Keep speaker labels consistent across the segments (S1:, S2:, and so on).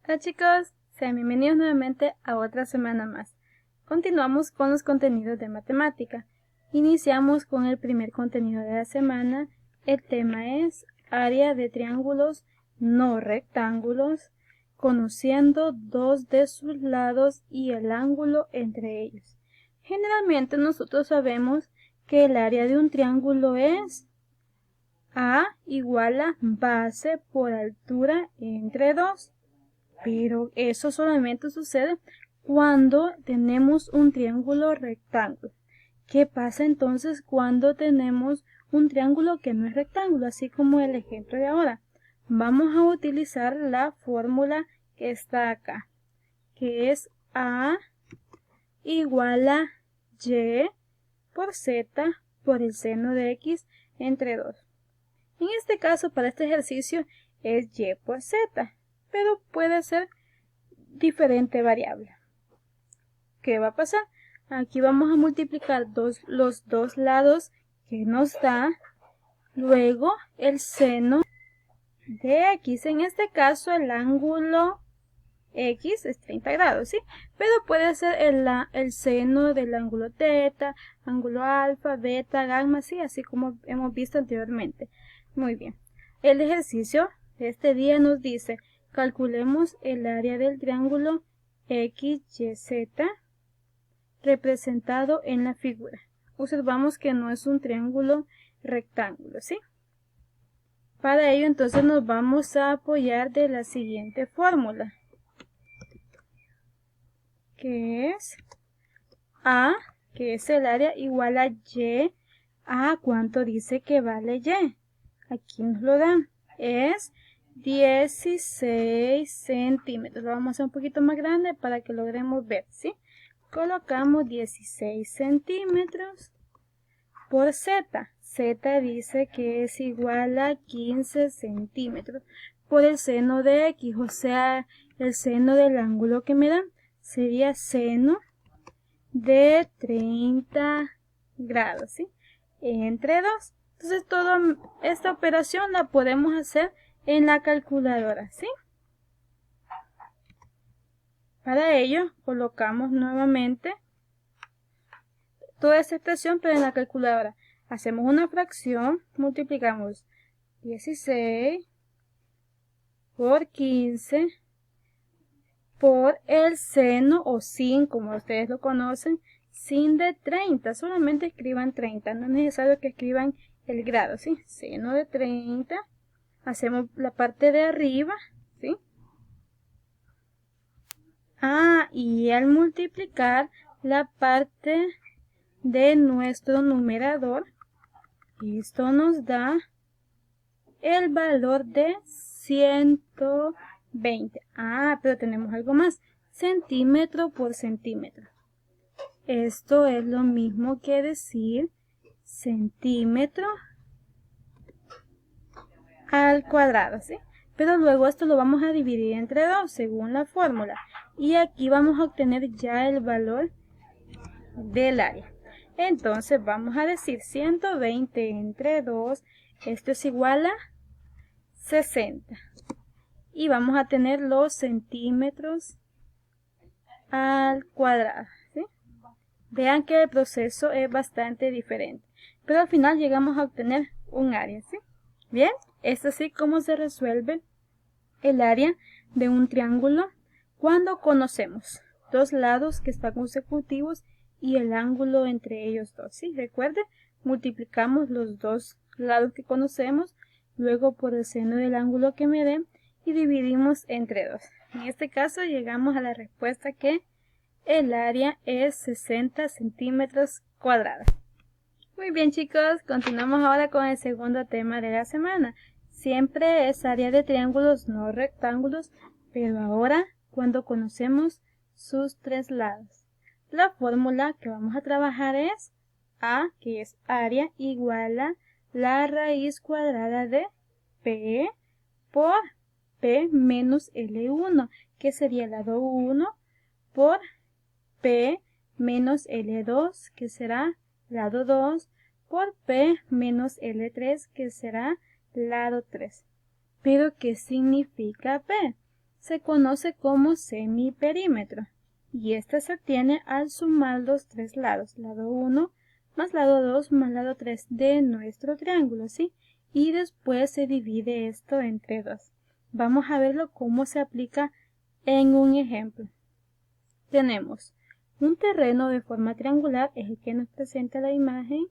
S1: Hola chicos, sean bienvenidos nuevamente a otra semana más. Continuamos con los contenidos de matemática. Iniciamos con el primer contenido de la semana. El tema es área de triángulos no rectángulos, conociendo dos de sus lados y el ángulo entre ellos. Generalmente nosotros sabemos que el área de un triángulo es A igual a base por altura entre 2. Pero eso solamente sucede cuando tenemos un triángulo rectángulo. ¿Qué pasa entonces cuando tenemos un triángulo que no es rectángulo? Así como el ejemplo de ahora. Vamos a utilizar la fórmula que está acá, que es A igual a Y por Z por el seno de X entre 2. En este caso, para este ejercicio, es Y por Z, pero puede ser diferente variable. ¿Qué va a pasar? Aquí vamos a multiplicar los dos lados que nos da, luego el seno de X. En este caso el ángulo X es 30 grados, ¿sí? Pero puede ser el seno del ángulo teta, ángulo alfa, beta, gamma, ¿sí? Así como hemos visto anteriormente. Muy bien. El ejercicio de este día nos dice: calculemos el área del triángulo XYZ representado en la figura. Observamos que no es un triángulo rectángulo, ¿sí? Para ello entonces nos vamos a apoyar de la siguiente fórmula, que es A, que es el área, igual a Y. ¿A cuánto dice que vale Y? Aquí nos lo dan. Es 16 centímetros. Lo vamos a hacer un poquito más grande para que logremos ver, ¿sí? Colocamos 16 centímetros por Z. Z dice que es igual a 15 centímetros por el seno de X, o sea, el seno del ángulo que me dan sería seno de 30 grados, ¿sí? Entre 2. Entonces toda esta operación la podemos hacer en la calculadora, ¿sí? Para ello colocamos nuevamente toda esta expresión, pero en la calculadora. Hacemos una fracción, multiplicamos 16 por 15 por el seno o sin, como ustedes lo conocen, sin de 30. Solamente escriban 30, no es necesario que escriban el grado, ¿sí? Seno de 30. Hacemos la parte de arriba, ¿sí? Y al multiplicar la parte de nuestro numerador, esto nos da el valor de 120. Pero tenemos algo más. Centímetro por centímetro. Esto es lo mismo que decir centímetro al cuadrado, ¿sí? Pero luego esto lo vamos a dividir entre 2 según la fórmula. Y aquí vamos a obtener ya el valor del área. Entonces vamos a decir 120 entre 2. Esto es igual a 60. Y vamos a tener los centímetros al cuadrado, ¿sí? Vean que el proceso es bastante diferente, pero al final llegamos a obtener un área, ¿sí? Bien, es así como se resuelve el área de un triángulo cuando conocemos dos lados que están consecutivos y el ángulo entre ellos dos, ¿sí? Recuerden, multiplicamos los dos lados que conocemos, luego por el seno del ángulo que me den y dividimos entre 2. En este caso llegamos a la respuesta que el área es 60 centímetros cuadrados. Muy bien chicos, continuamos ahora con el segundo tema de la semana. Siempre es área de triángulos no rectángulos, pero ahora cuando conocemos sus tres lados. La fórmula que vamos a trabajar es A, que es área, igual a la raíz cuadrada de P por P menos L1, que sería el lado 1, por P menos L2, que será lado 2, por P menos L3, que será lado 3. ¿Pero qué significa P? se conoce como semiperímetro. Y este se obtiene al sumar los tres lados, lado 1 más lado 2 más lado 3 de nuestro triángulo, ¿sí? Y después se divide esto entre 2. Vamos a verlo cómo se aplica en un ejemplo. Tenemos un terreno de forma triangular, es el que nos presenta la imagen.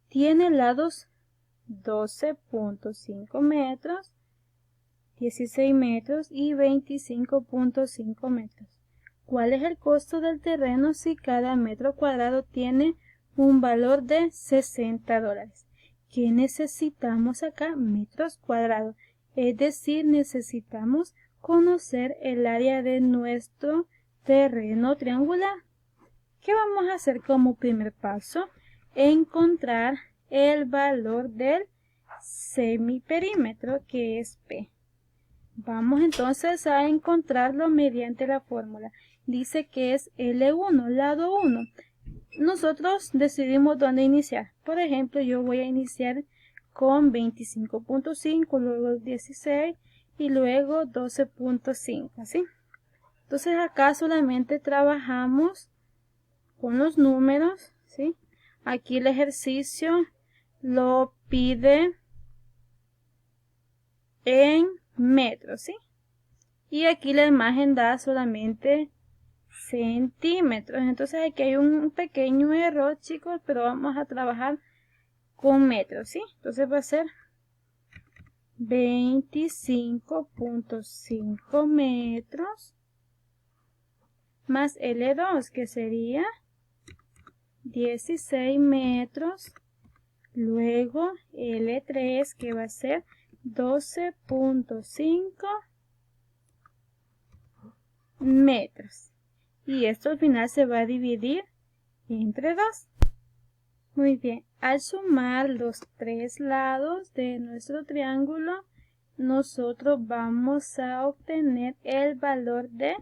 S1: Tiene lados 12.5 metros, 16 metros y 25.5 metros. ¿Cuál es el costo del terreno si cada metro cuadrado tiene un valor de $60? ¿Qué necesitamos acá? Metros cuadrados. Es decir, necesitamos conocer el área de nuestro terreno triangular. ¿Qué vamos a hacer como primer paso? Encontrar el valor del semiperímetro, que es P. Vamos entonces a encontrarlo mediante la fórmula. Dice que es L1, lado 1. Nosotros decidimos dónde iniciar. Por ejemplo, yo voy a iniciar con 25.5, luego 16 y luego 12.5, ¿sí? Entonces acá solamente trabajamos con los números, ¿sí? Aquí el ejercicio lo pide en metros, ¿sí? Y aquí la imagen da solamente centímetros. Entonces aquí hay un pequeño error, chicos, pero vamos a trabajar con metros, ¿sí? Entonces va a ser 25.5 metros más L2, que sería 16 metros. Luego L3, que va a ser 12.5 metros. Y esto al final se va a dividir entre 2. Muy bien, al sumar los tres lados de nuestro triángulo, nosotros vamos a obtener el valor de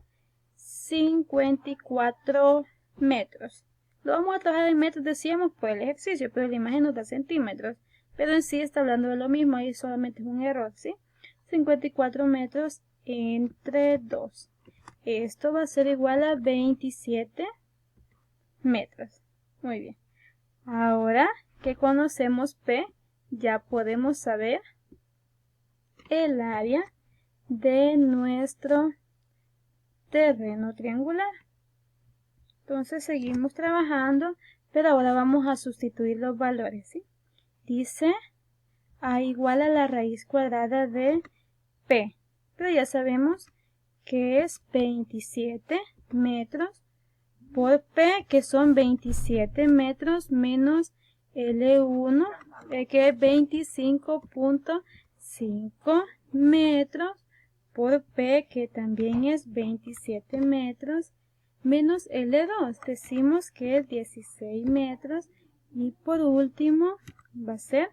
S1: 54 metros. Lo vamos a trabajar en metros, decíamos, por el ejercicio, pero la imagen nos da centímetros. Pero en sí está hablando de lo mismo, ahí solamente es un error, ¿sí? 54 metros entre 2. Esto va a ser igual a 27 metros. Muy bien. Ahora que conocemos P, ya podemos saber el área de nuestro terreno triangular. Entonces seguimos trabajando, pero ahora vamos a sustituir los valores, ¿sí? Dice A igual a la raíz cuadrada de P, pero ya sabemos que es 27 metros por P, que son 27 metros menos L1, que es 25.5 metros por P, que también es 27 metros, menos L2, decimos que es 16 metros, y por último va a ser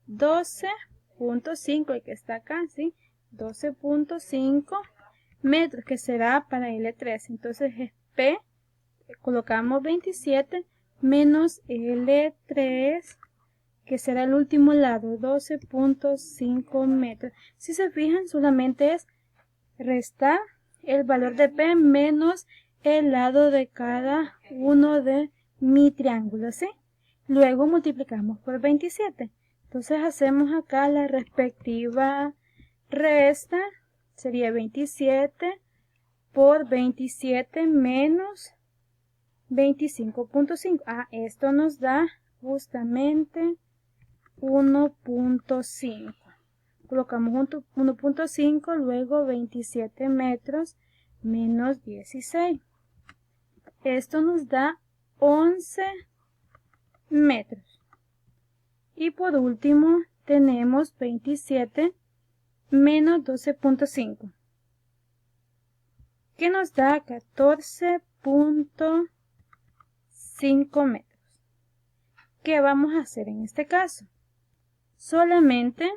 S1: 12.5, el que está acá, ¿sí? 12.5 metros, que será para L3, entonces es P, colocamos 27 menos L3, que será el último lado, 12.5 metros. Si se fijan, solamente es restar el valor de P menos el lado de cada uno de mi triángulo, ¿sí? Luego multiplicamos por 27. Entonces hacemos acá la respectiva resta, sería 27 por 27 menos 25.5. Esto nos da justamente 1.5. Colocamos 1.5, luego 27 metros menos 16. Esto nos da 11 metros. Y por último tenemos 27 menos 12.5, que nos da 14.5 metros. ¿Qué vamos a hacer en este caso? Solamente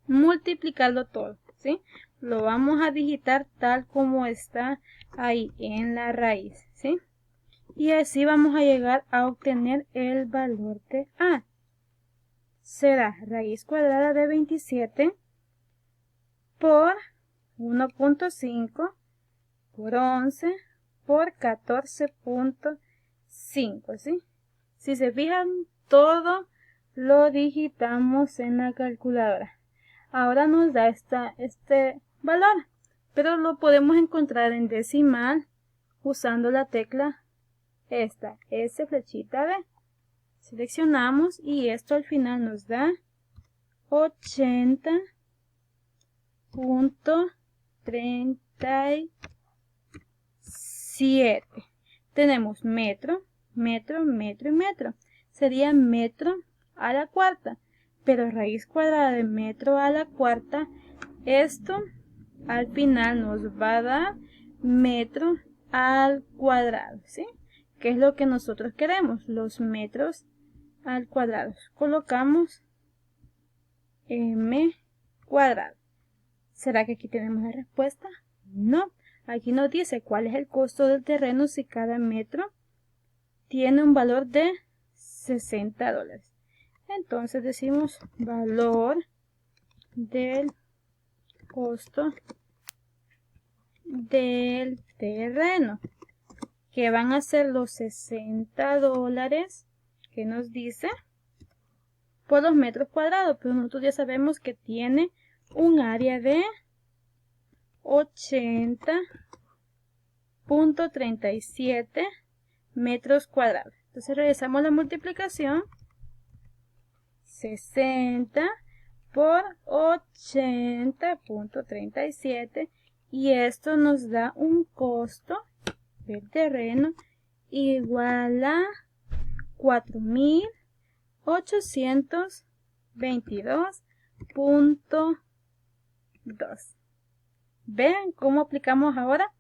S1: multiplicarlo todo, ¿sí? Lo vamos a digitar tal como está ahí en la raíz, ¿sí? Y así vamos a llegar a obtener el valor de A. Será raíz cuadrada de 27 por 1.5 por 11 por 14.5, ¿sí? Si se fijan, todo lo digitamos en la calculadora. Ahora nos da este valor, pero lo podemos encontrar en decimal usando la tecla esta, S flechita B. Seleccionamos y esto al final nos da 80.37. Tenemos metro, metro, metro y metro. Sería metro a la cuarta. Pero raíz cuadrada de metro a la cuarta, esto al final nos va a dar metro al cuadrado, ¿sí? ¿Qué es lo que nosotros queremos? Los metros al cuadrado. Colocamos m cuadrado. ¿Será que aquí tenemos la respuesta? No. Aquí nos dice cuál es el costo del terreno si cada metro tiene un valor de $60. Entonces decimos valor del costo del terreno, que van a ser los $60 que nos dice por los metros cuadrados, pero nosotros ya sabemos que tiene un área de 80.37 metros cuadrados. Entonces realizamos la multiplicación. 60 por 80.37 y esto nos da un costo del terreno igual a 4.822.2. Vean cómo aplicamos ahora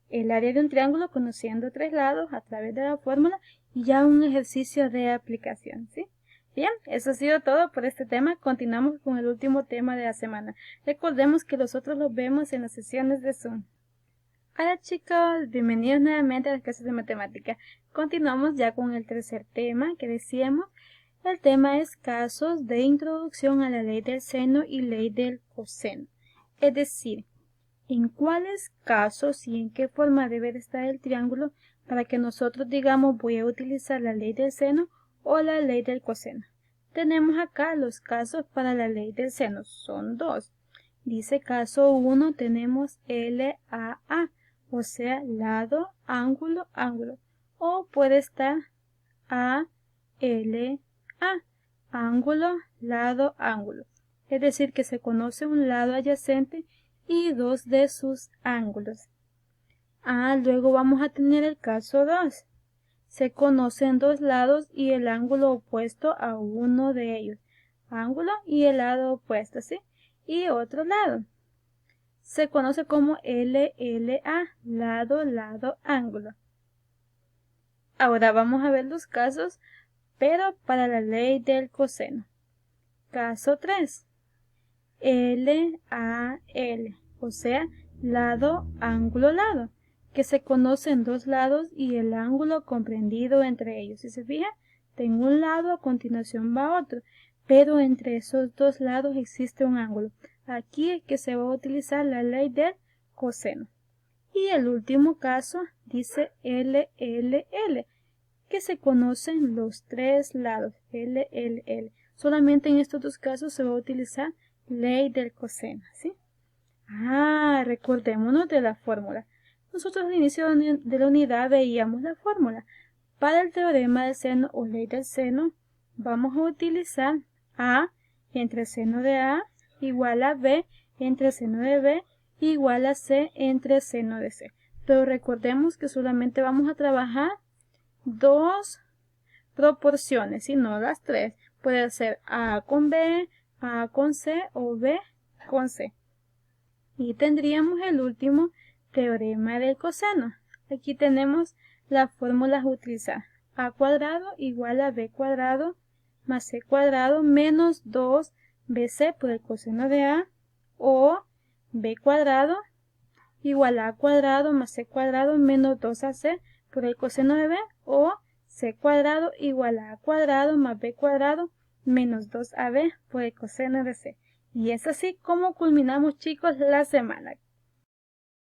S1: el área de un triángulo conociendo tres lados a través de la fórmula y ya un ejercicio de aplicación, ¿sí? Bien, eso ha sido todo por este tema. Continuamos con el último tema de la semana. Recordemos que los otros los vemos en las sesiones de Zoom. Hola chicos, bienvenidos nuevamente a las clases de matemática. Continuamos ya con el tercer tema que decíamos. El tema es casos de introducción a la ley del seno y ley del coseno. Es decir, en cuáles casos y en qué forma debe de estar el triángulo para que nosotros digamos voy a utilizar la ley del seno o la ley del coseno. Tenemos acá los casos para la ley del seno, son dos. Dice caso 1 tenemos LAA, o sea, lado, ángulo, ángulo. O puede estar ALA, ángulo, lado, ángulo. Es decir, que se conoce un lado adyacente y dos de sus ángulos. Luego vamos a tener el caso 2. Se conocen dos lados y el ángulo opuesto a uno de ellos. Ángulo y el lado opuesto, ¿sí? Y otro lado. Se conoce como LLA, lado, lado, ángulo. Ahora vamos a ver los casos, pero para la ley del coseno. Caso 3. LAL, o sea, lado, ángulo, lado, que se conocen dos lados y el ángulo comprendido entre ellos. Si se fijan, tengo un lado, a continuación va otro, pero entre esos dos lados existe un ángulo. Aquí es que se va a utilizar la ley del coseno. Y el último caso dice LLL, que se conocen los tres lados, LLL. Solamente en estos dos casos se va a utilizar ley del coseno, ¿sí? Recordémonos de la fórmula. Nosotros al inicio de la unidad veíamos la fórmula. Para el teorema del seno o ley del seno, vamos a utilizar A entre seno de A igual a B entre seno de B igual a C entre seno de C. Pero recordemos que solamente vamos a trabajar dos proporciones y no las tres. Puede ser A con B, A con C o B con C. Y tendríamos el último teorema del coseno. Aquí tenemos las fórmulas a utilizar. A cuadrado igual a B cuadrado más C cuadrado menos 2BC por el coseno de A, o B cuadrado igual a cuadrado más C cuadrado menos 2AC por el coseno de B, o C cuadrado igual a cuadrado más B cuadrado menos 2AB por el coseno de C. Y es así como culminamos, chicos, la semana.